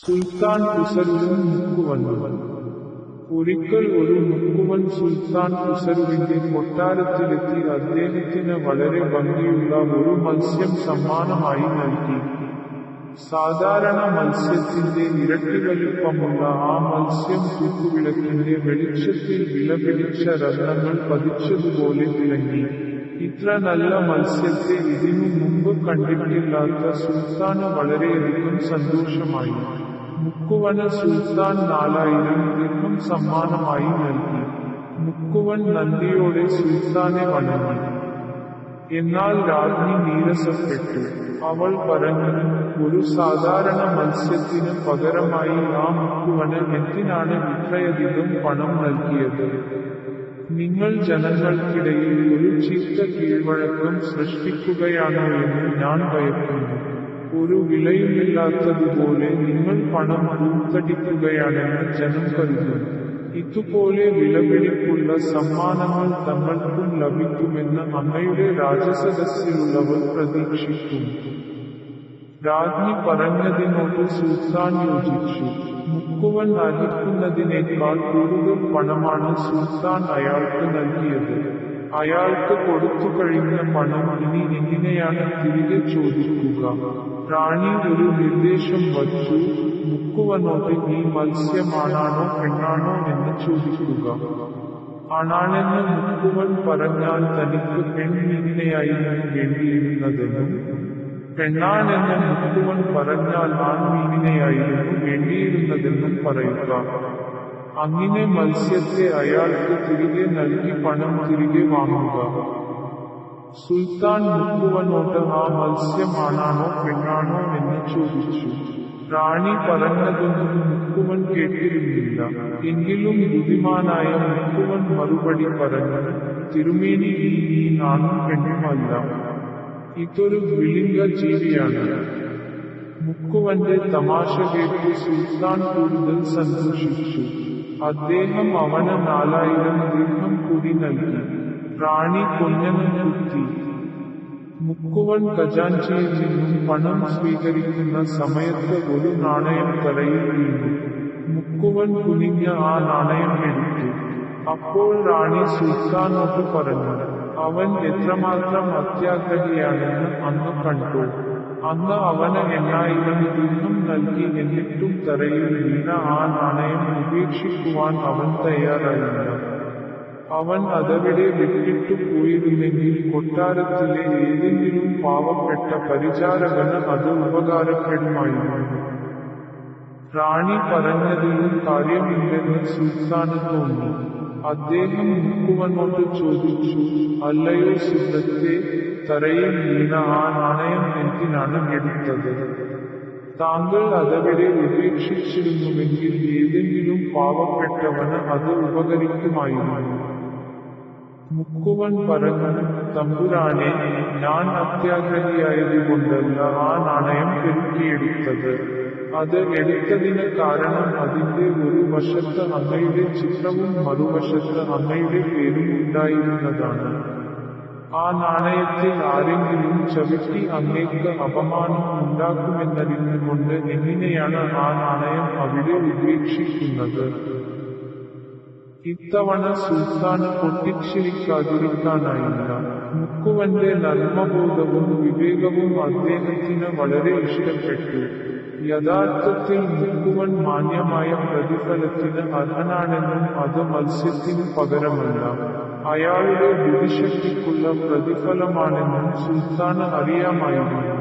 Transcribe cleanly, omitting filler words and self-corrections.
സുൽത്താൻ ഖുസറുവും മുക്കുവനും. ഒരിക്കൽ ഒരു മുക്കുവൻ സുൽത്താൻ ഖുസറുവിന്റെ കൊട്ടാരത്തിലെത്തി അദ്ദേഹത്തിന് വളരെ ഭംഗിയുള്ള ഒരു മത്സ്യം സമ്മാനമായി നൽകി. സാധാരണ മത്സ്യത്തിന്റെ ഇരട്ടി വലിപ്പമുള്ള ആ മത്സ്യം തൂക്കുവിളക്കിന്റെ വെളിച്ചത്തിൽ വിലപിടിച്ച രത്നങ്ങൾ പതിച്ചതുപോലെ തിളങ്ങി. ഇത്ര നല്ല മത്സ്യത്തെ ഇതിനു മുമ്പ് കണ്ടിട്ടില്ലാത്ത സുൽത്താന് വളരെയധികം സന്തോഷമായി. മുക്കുവന് സുൽത്താൻ 4000 ദിർഹം സമ്മാനമായി നൽകി. മുക്കുവൻ നന്ദിയോടെ സുൽത്താനെ വണങ്ങി. എന്നാൽ രാജ്ഞി നീരസപ്പെട്ടു. അവൾ പറഞ്ഞു, ഒരു സാധാരണ മത്സ്യത്തിന് പകരമായി ആ മുക്കുവന് എന്തിനാണ് ഇത്രയധികം പണം നൽകിയത്? നിങ്ങൾ ജനങ്ങൾക്കിടയിൽ ഒരു ചീത്ത കീഴ്വഴക്കം സൃഷ്ടിക്കുകയാണോ എന്ന് ഞാൻ ഭയപ്പെടുന്നു. ഒരു വിലയുമില്ലാത്തതുപോലെ നിങ്ങൾ പണം ധൂർത്തടിക്കുകയാണെന്ന് ജനം കരുതുന്നു. ഇതുപോലെ വിലപിടിപ്പുള്ള സമ്മാനങ്ങൾ തങ്ങൾക്കും ലഭിക്കുമെന്ന് അങ്ങയുടെ രാജസദസ്സിലുള്ളവർ പ്രതീക്ഷിക്കുന്നു. രാജ്ഞി പറഞ്ഞതിനോട് സുൽത്താൻ യോജിച്ചു. മുക്കുവൻ അർഹിക്കുന്നതിനേക്കാൾ കൂടുതൽ പണമാണ് സുൽത്താൻ അയാൾക്ക് നൽകിയത്. അയാൾക്ക് കൊടുത്തുകഴിഞ്ഞ പണം ഇനി എങ്ങനെയാണ് തിരികെ ചോദിക്കുക? റാണി ഒരു നിർദ്ദേശം വച്ചു. മുക്കുവനോട് ഈ മത്സ്യം ആണാണോ പെണ്ണാണോ എന്ന് ചോദിക്കുക. ആണാണെന്ന് മുക്കുവൻ പറഞ്ഞാൽ തനിക്ക് പെൺമീനിനെയായിരുന്നു വേണ്ടിയിരുന്നതെന്നും, പെണ്ണാണെന്ന് മുക്കുവൻ പറഞ്ഞാൽ ആൺമീനിനെയായിരുന്നു വേണ്ടിയിരുന്നതെന്നും പറയുക. അങ്ങനെ മത്സ്യത്തെ അയാൾക്ക് തിരികെ നൽകി പണം തിരികെ വാങ്ങുക. സുൽത്താൻ മുക്കുവനോട് ആ മത്സ്യം ആണാണോ പെണ്ണാണോ എന്ന് ചോദിച്ചു. റാണി പറഞ്ഞതൊന്നും മുക്കുവൻ കേട്ടിരുന്നില്ല. എങ്കിലും ബുദ്ധിമാനായ മുക്കുവൻ മറുപടി പറഞ്ഞു, തിരുമേനി, ഈ മീൻ ആണും പെണ്ണുമല്ല. ഇതൊരു ദ്വിലിംഗ ജീവിയാണ്. മുക്കുവന്റെ തമാശ കേട്ട് സുൽത്താൻ കൂടുതൽ സന്തോഷിച്ചു. അദ്ദേഹം അവന് 4000 ദിർഹം കൂടി നൽകി. റാണി കൊഞ്ഞനം കുത്തി. മുക്കുവൻ ഖജാൻജിയിൽ നിന്നും പണം സ്വീകരിക്കുന്ന സമയത്ത് ഒരു നാണയം തറയിൽ വീണു. മുക്കുവൻ കുനിഞ്ഞ് ആ നാണയം എടുത്തു. അപ്പോൾ റാണി സുൽത്താനോട് പറഞ്ഞു, അവൻ എത്രമാത്രം അത്യാഗ്രഹിയാണെന്ന് അങ്ങ് കണ്ടു. അങ്ങ് അവന് 8000 ദിർഹം നൽകി. എന്നിട്ടും തറയിൽ വീണ ആ നാണയം ഉപേക്ഷിക്കുവാൻ അവൻ തയ്യാറായില്ല. അവൻ അതവിടെ വിട്ടിട്ടു പോയിരുന്നെങ്കിൽ കൊട്ടാരത്തിലെ ഏതെങ്കിലും പാവപ്പെട്ട പരിചാരകന് അത് ഉപകാരപ്പെടുമായിരുന്നു. റാണി പറഞ്ഞതിലും കാര്യമില്ലെന്ന് സുൽത്താന് തോന്നി. അദ്ദേഹം മുക്കുവനോട് ചോദിച്ചു, അല്ലയോ സുഹൃത്തേ, തറയിൽ വീണ ആ നാണയം എന്തിനാണ് എടുത്തത്? താങ്കൾ അതവിടെ ഉപേക്ഷിച്ചിരുന്നുവെങ്കിൽ ഏതെങ്കിലും പാവപ്പെട്ടവന് അത് ഉപകരിക്കുമായിരുന്നു. മുക്കുവൻ പറഞ്ഞു, തമ്പുരാനെ, ഞാൻ അത്യാഗ്രഹിയായതുകൊണ്ടല്ല ആ നാണയം പെരുക്കിയെടുത്തത്. അത് എടുത്തതിന് കാരണം അതിന്റെ ഒരു വശത്ത് അങ്ങയുടെ ചിത്രവും മറുവശത്ത് അങ്ങയുടെ പേരും ഉണ്ടായിരുന്നതാണ്. ആ നാണയത്തിൽ ആരെങ്കിലും ചവിട്ടി അങ്ങേക്ക് അപമാനം ഉണ്ടാക്കുമെന്നറിഞ്ഞുകൊണ്ട് എങ്ങനെയാണ് ആ നാണയം അവിടെ ഉപേക്ഷിക്കുന്നത്? ഇത്തവണ സുൽത്താന് പൊട്ടിച്ചിരിക്കാതിരിക്കാനായില്ല. മുക്കുവന്റെ നർമ്മബോധവും വിവേകവും അദ്ദേഹത്തിന് വളരെ ഇഷ്ടപ്പെട്ടു. യഥാർത്ഥത്തിൽ മുക്കുവൻ മാന്യമായ പ്രതിഫലത്തിന് അർഹനാണെന്നും അത് മത്സ്യത്തിന് പകരമല്ല, അയാളുടെ ബുദ്ധിശക്തിക്കുള്ള പ്രതിഫലമാണെന്നും സുൽത്താന് അറിയാമായിരുന്നു.